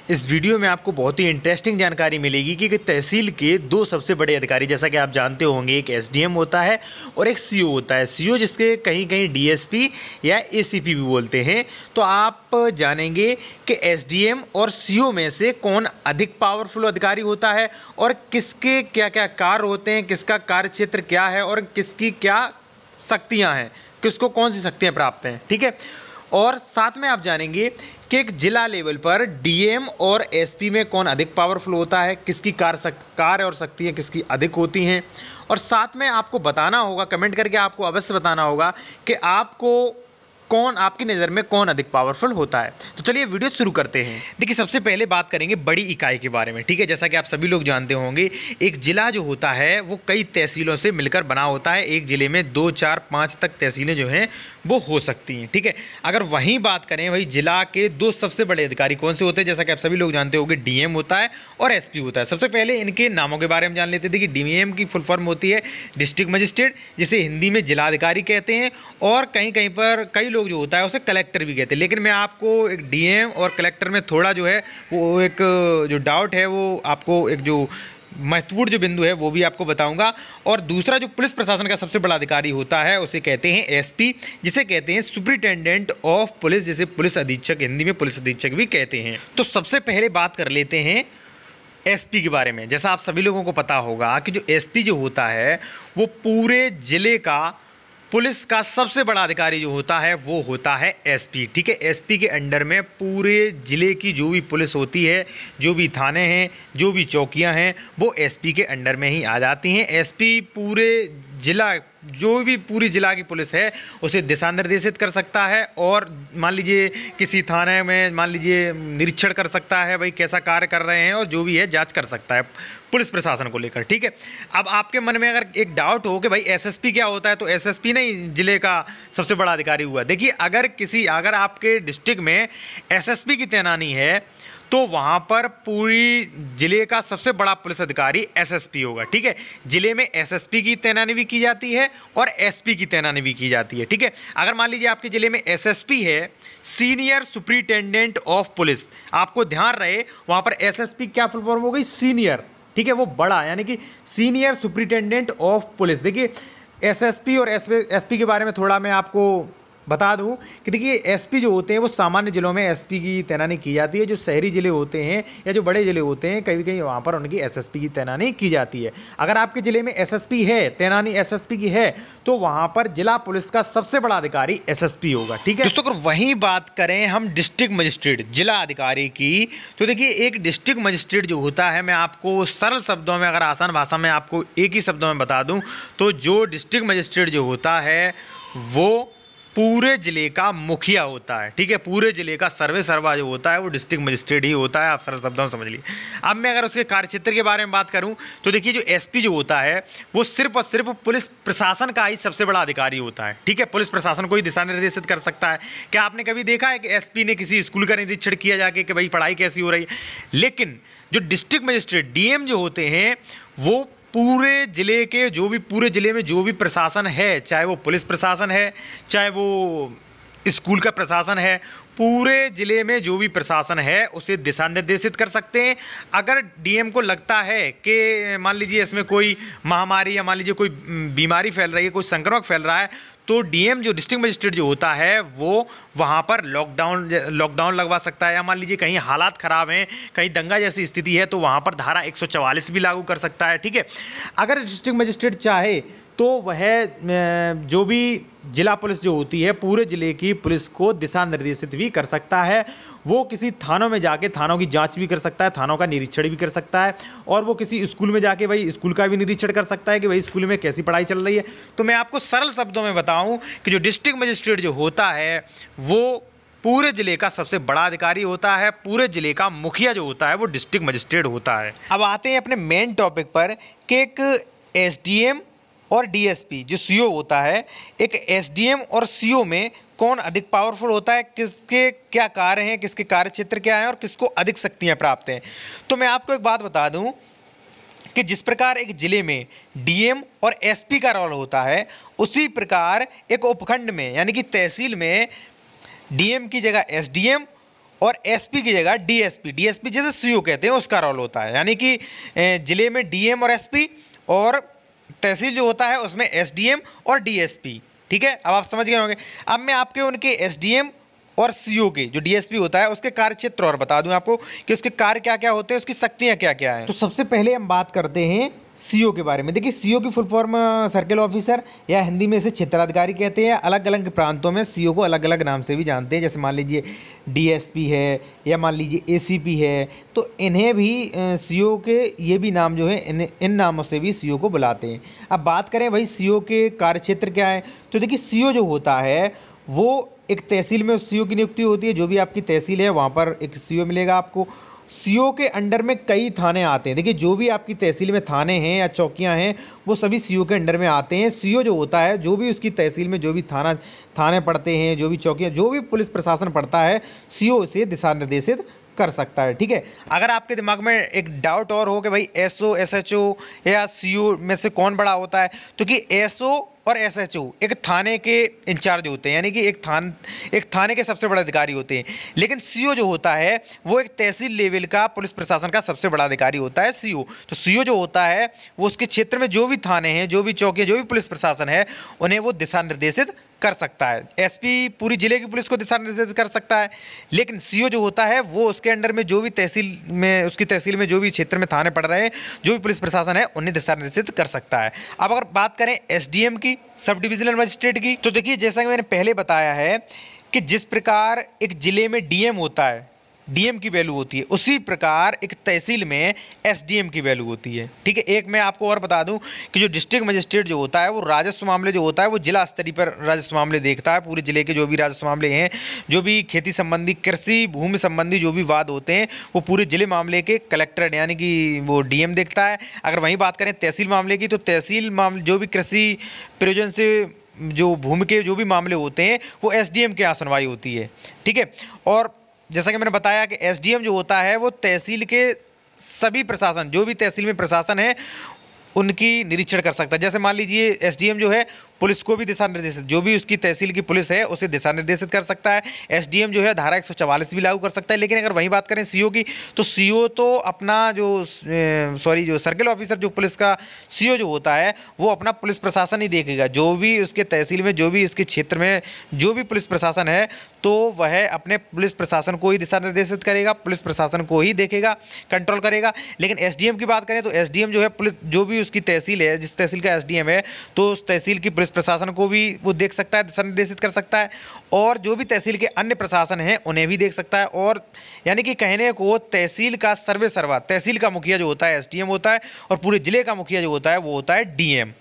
इस वीडियो में आपको बहुत ही इंटरेस्टिंग जानकारी मिलेगी कि तहसील के दो सबसे बड़े अधिकारी, जैसा कि आप जानते होंगे, एक एसडीएम होता है और एक सीओ होता है। सीओ जिसके कहीं कहीं डीएसपी या एसीपी भी बोलते हैं। तो आप जानेंगे कि एसडीएम और सीओ में से कौन अधिक पावरफुल अधिकारी होता है और किसके क्या क्या कार्य होते हैं, किसका कार्य क्षेत्र क्या है और किसकी क्या शक्तियाँ हैं, किसको कौन सी शक्तियाँ प्राप्त हैं। ठीक है। और साथ में आप जानेंगे कि एक जिला लेवल पर डीएम और एसपी में कौन अधिक पावरफुल होता है, किसकी कार्य और शक्तियाँ किसकी अधिक होती हैं। और साथ में आपको बताना होगा, कमेंट करके आपको अवश्य बताना होगा कि आपको कौन, आपकी नज़र में कौन अधिक पावरफुल होता है। तो चलिए वीडियो शुरू करते हैं। देखिए, सबसे पहले बात करेंगे बड़ी इकाई के बारे में। ठीक है। जैसा कि आप सभी लोग जानते होंगे, एक जिला जो होता है वो कई तहसीलों से मिलकर बना होता है। एक जिले में 2, 4, 5 तक तहसीलें जो हैं वो हो सकती हैं। ठीक है। अगर वहीं बात करें, वही जिला के दो सबसे बड़े अधिकारी कौन से होते हैं, जैसा कि आप सभी लोग जानते होंगे, डीएम होता है और एसपी होता है। सबसे पहले इनके नामों के बारे में जान लेते थे कि डीएम की फुल फॉर्म होती है डिस्ट्रिक्ट मजिस्ट्रेट, जिसे हिंदी में जिलाधिकारी कहते हैं, और कहीं कहीं पर कई लोग जो होता है उसे कलेक्टर भी कहते हैं। लेकिन मैं आपको एक डीएम और कलेक्टर में थोड़ा जो है वो एक जो डाउट है, वो आपको एक जो महत्वपूर्ण जो बिंदु है वो भी आपको बताऊंगा। और दूसरा जो पुलिस प्रशासन का सबसे बड़ा अधिकारी होता है उसे कहते हैं एसपी, जिसे कहते हैं सुपरिटेंडेंट ऑफ पुलिस, जिसे पुलिस अधीक्षक, हिंदी में पुलिस अधीक्षक भी कहते हैं। तो सबसे पहले बात कर लेते हैं एसपी के बारे में। जैसा आप सभी लोगों को पता होगा कि जो एसपी जो होता है वो पूरे जिले का पुलिस का सबसे बड़ा अधिकारी जो होता है वो होता है एसपी। ठीक है। एसपी के अंडर में पूरे ज़िले की जो भी पुलिस होती है, जो भी थाने हैं, जो भी चौकियां हैं, वो एसपी के अंडर में ही आ जाती हैं। एसपी पूरे जिला, जो भी पूरी जिला की पुलिस है उसे दिशा निर्देशित कर सकता है, और मान लीजिए किसी थाने में मान लीजिए निरीक्षण कर सकता है, भाई कैसा कार्य कर रहे हैं, और जो भी है जांच कर सकता है पुलिस प्रशासन को लेकर। ठीक है। अब आपके मन में अगर एक डाउट हो कि भाई एसएसपी क्या होता है, तो एसएसपी नहीं जिले का सबसे बड़ा अधिकारी हुआ। देखिए, अगर आपके डिस्ट्रिक्ट में एसएसपी की तैनाती है तो वहाँ पर पूरी जिले का सबसे बड़ा पुलिस अधिकारी एसएसपी होगा। ठीक है। जिले में एसएसपी की तैनाती भी की जाती है और एसपी की तैनाती भी की जाती है। ठीक है। अगर मान लीजिए आपके जिले में एसएसपी है, सीनियर सुपरिटेंडेंट ऑफ पुलिस, आपको ध्यान रहे वहाँ पर एसएसपी क्या फुल फॉर्म हो गई, सीनियर। ठीक है। वो बड़ा, यानी कि सीनियर सुपरिटेंडेंट ऑफ पुलिस। देखिए, एसएसपी और एसपी के बारे में थोड़ा मैं आपको बता दूं कि देखिए, एसपी जो होते हैं वो सामान्य जिलों में एसपी की तैनाती की जाती है। जो शहरी जिले होते हैं या जो बड़े जिले होते हैं, कहीं कहीं वहाँ पर उनकी एसएसपी की तैनाती की जाती है। अगर आपके जिले में एसएसपी है, तैनाती एसएसपी की है, तो वहाँ पर जिला पुलिस का सबसे बड़ा अधिकारी एसएसपी होगा। ठीक है दोस्तों। अगर वहीं बात करें हम डिस्ट्रिक्ट मजिस्ट्रेट, जिला अधिकारी की, तो देखिए एक डिस्ट्रिक्ट मजिस्ट्रेट जो होता है, मैं आपको सरल शब्दों में, अगर आसान भाषा में आपको एक ही शब्दों में बता दूँ, तो जो डिस्ट्रिक्ट मजिस्ट्रेट जो होता है वो पूरे जिले का मुखिया होता है। ठीक है। पूरे जिले का सर्वा जो होता है वो डिस्ट्रिक्ट मजिस्ट्रेट ही होता है। आप सरल शब्दों में समझ लीजिए। अब मैं अगर उसके कार्यक्षेत्र के बारे में बात करूं, तो देखिए जो एसपी जो होता है वो सिर्फ और सिर्फ पुलिस प्रशासन का ही सबसे बड़ा अधिकारी होता है। ठीक है। पुलिस प्रशासन को ही दिशा निर्देशित कर सकता है। क्या आपने कभी देखा है कि एसपी ने किसी स्कूल का निरीक्षण किया जाके कि भाई पढ़ाई कैसी हो रही है? लेकिन जो डिस्ट्रिक्ट मजिस्ट्रेट, डीएम जो होते हैं, वो पूरे जिले के, जो भी पूरे जिले में जो भी प्रशासन है, चाहे वो पुलिस प्रशासन है, चाहे वो स्कूल का प्रशासन है, पूरे जिले में जो भी प्रशासन है उसे दिशा निर्देशित कर सकते हैं। अगर डीएम को लगता है कि मान लीजिए इसमें कोई महामारी या मान लीजिए कोई बीमारी फैल रही है, कोई संक्रमण फैल रहा है, तो डीएम जो डिस्ट्रिक्ट मजिस्ट्रेट जो होता है वो वहाँ पर लॉकडाउन लगवा सकता है, या मान लीजिए कहीं हालात ख़राब हैं, कहीं दंगा जैसी स्थिति है, तो वहाँ पर धारा 144 भी लागू कर सकता है। ठीक है। अगर डिस्ट्रिक्ट मजिस्ट्रेट चाहे तो वह जो भी जिला पुलिस जो होती है, पूरे जिले की पुलिस को दिशा निर्देशित भी कर सकता है। वो किसी थानों में जाके थानों की जांच भी कर सकता है, थानों का निरीक्षण भी कर सकता है, और वो किसी स्कूल में जाके भाई स्कूल का भी निरीक्षण कर सकता है कि भाई स्कूल में कैसी पढ़ाई चल रही है। तो मैं आपको सरल शब्दों में बताऊं कि जो डिस्ट्रिक्ट मजिस्ट्रेट जो होता है वो पूरे जिले का सबसे बड़ा अधिकारी होता है। पूरे जिले का मुखिया जो होता है वो डिस्ट्रिक्ट मजिस्ट्रेट होता है। अब आते हैं अपने मेन टॉपिक पर कि एक एसडीएम और डीएसपी जो सीओ होता है, एक एसडीएम और सीओ में कौन अधिक पावरफुल होता है, किसके क्या कार्य हैं, किसके कार्य क्षेत्र क्या है और किसको अधिक शक्तियां प्राप्त हैं। तो मैं आपको एक बात बता दूं कि जिस प्रकार एक जिले में डीएम और एसपी का रोल होता है, उसी प्रकार एक उपखंड में यानी कि तहसील में डीएम की जगह एसडीएम और एसपी की जगह डीएसपी, डीएसपी जैसे सीओ कहते हैं उसका रोल होता है, यानी कि जिले में डीएम और एसपी, और तहसील जो होता है उसमें एसडीएम और डीएसपी। ठीक है, अब आप समझ गए होंगे। अब मैं आपके उनके एसडीएम और सीओ के जो डीएसपी होता है उसके कार्य क्षेत्र और बता दूं आपको कि उसके कार्य क्या क्या होते हैं, उसकी शक्तियां क्या क्या हैं। तो सबसे पहले हम बात करते हैं सीओ के बारे में। देखिए, सीओ की फुल फॉर्म सर्किल ऑफिसर, या हिंदी में इसे क्षेत्राधिकारी कहते हैं। अलग अलग प्रांतों में सीओ को अलग अलग नाम से भी जानते हैं, जैसे मान लीजिए डीएसपी है या मान लीजिए एसीपी है, तो इन्हें भी सीओ के ये भी नाम जो है इन नामों से भी सीओ को बुलाते हैं। अब बात करें भाई सीओ के कार्यक्षेत्र क्या है, तो देखिए सीओ जो होता है वो एक तहसील में उस सीओ की नियुक्ति होती है। जो भी आपकी तहसील है वहाँ पर एक सीओ मिलेगा आपको। सीओ के अंडर में कई थाने आते हैं। देखिए, जो भी आपकी तहसील में थाने हैं या चौकियां हैं वो सभी सीओ के अंडर में आते हैं। सीओ जो होता है, जो भी उसकी तहसील में जो भी थाने पड़ते हैं, जो भी चौकियां, जो भी पुलिस प्रशासन पड़ता है, सीओ से दिशा निर्देशित कर सकता है। ठीक है, अगर आपके दिमाग में एक डाउट और हो कि भाई एसओ, एसएचओ या सीओ में से कौन बड़ा होता है, तो कि एसओ और एसएचओ एक थाने के इंचार्ज होते हैं, यानी कि एक थाने के सबसे बड़े अधिकारी होते हैं। लेकिन सीओ जो होता है वो एक तहसील लेवल का पुलिस प्रशासन का सबसे बड़ा अधिकारी होता है सीओ। तो सीओ जो होता है वो उसके क्षेत्र में जो भी थाने हैं, जो भी चौकी, जो भी पुलिस प्रशासन है, उन्हें वो दिशा निर्देशित कर सकता है। एसपी पूरी जिले की पुलिस को दिशा निर्देशित कर सकता है, लेकिन सीओ जो होता है वो उसके अंडर में जो भी तहसील में, उसकी तहसील में जो भी क्षेत्र में थाने पड़ रहे हैं, जो भी पुलिस प्रशासन है, उन्हें दिशा निर्देशित कर सकता है। अब अगर बात करें एसडीएम की, सब डिविजनल मजिस्ट्रेट की, तो देखिए जैसा कि मैंने पहले बताया है कि जिस प्रकार एक जिले में डीएम होता है, डीएम की वैल्यू होती है, उसी प्रकार एक तहसील में एसडीएम की वैल्यू होती है। ठीक है, एक मैं आपको और बता दूं कि जो डिस्ट्रिक्ट मजिस्ट्रेट जो होता है वो राजस्व मामले जो होता है वो जिला स्तरीय पर राजस्व मामले देखता है। पूरे जिले के जो भी राजस्व मामले हैं, जो भी खेती संबंधी, कृषि भूमि संबंधी जो भी वाद होते हैं, वो पूरे जिले मामले के कलेक्टर यानी कि वो डीएम देखता है। अगर वहीं बात करें तहसील मामले की, तो तहसील मामले जो भी कृषि प्रयोजन से जो भूमि के जो भी मामले होते हैं वो एसडीएम के यहाँ सुनवाई होती है। ठीक है, और जैसा कि मैंने बताया कि एसडीएम जो होता है वो तहसील के सभी प्रशासन, जो भी तहसील में प्रशासन है, उनकी निरीक्षण कर सकता है। जैसे मान लीजिए एसडीएम जो है पुलिस को भी दिशा निर्देशित, जो भी उसकी तहसील की पुलिस है उसे दिशा निर्देशित कर सकता है। एसडीएम जो है धारा 144 भी लागू कर सकता है। लेकिन अगर वहीं बात करें सीओ की, तो सीओ तो अपना जो सर्किल ऑफिसर जो पुलिस का सीओ जो होता है वो अपना पुलिस प्रशासन ही देखेगा। जो भी उसके तहसील में, जो भी उसके क्षेत्र में जो भी पुलिस प्रशासन है, तो वह अपने पुलिस प्रशासन को ही दिशा निर्देशित करेगा, पुलिस प्रशासन को ही देखेगा, कंट्रोल करेगा। लेकिन एसडीएम की बात करें तो एसडीएम जो है पुलिस, जो भी उसकी तहसील है, जिस तहसील का एसडीएम है, तो उस तहसील की पुलिस प्रशासन को भी वो देख सकता है, दिशा निर्देशित कर सकता है, और जो भी तहसील के अन्य प्रशासन हैं उन्हें भी देख सकता है। और यानी कि कहने को तहसील का सर्वे सर्वा, तहसील का मुखिया जो होता है एसडीएम होता है, और पूरे जिले का मुखिया जो होता है वो होता है डीएम।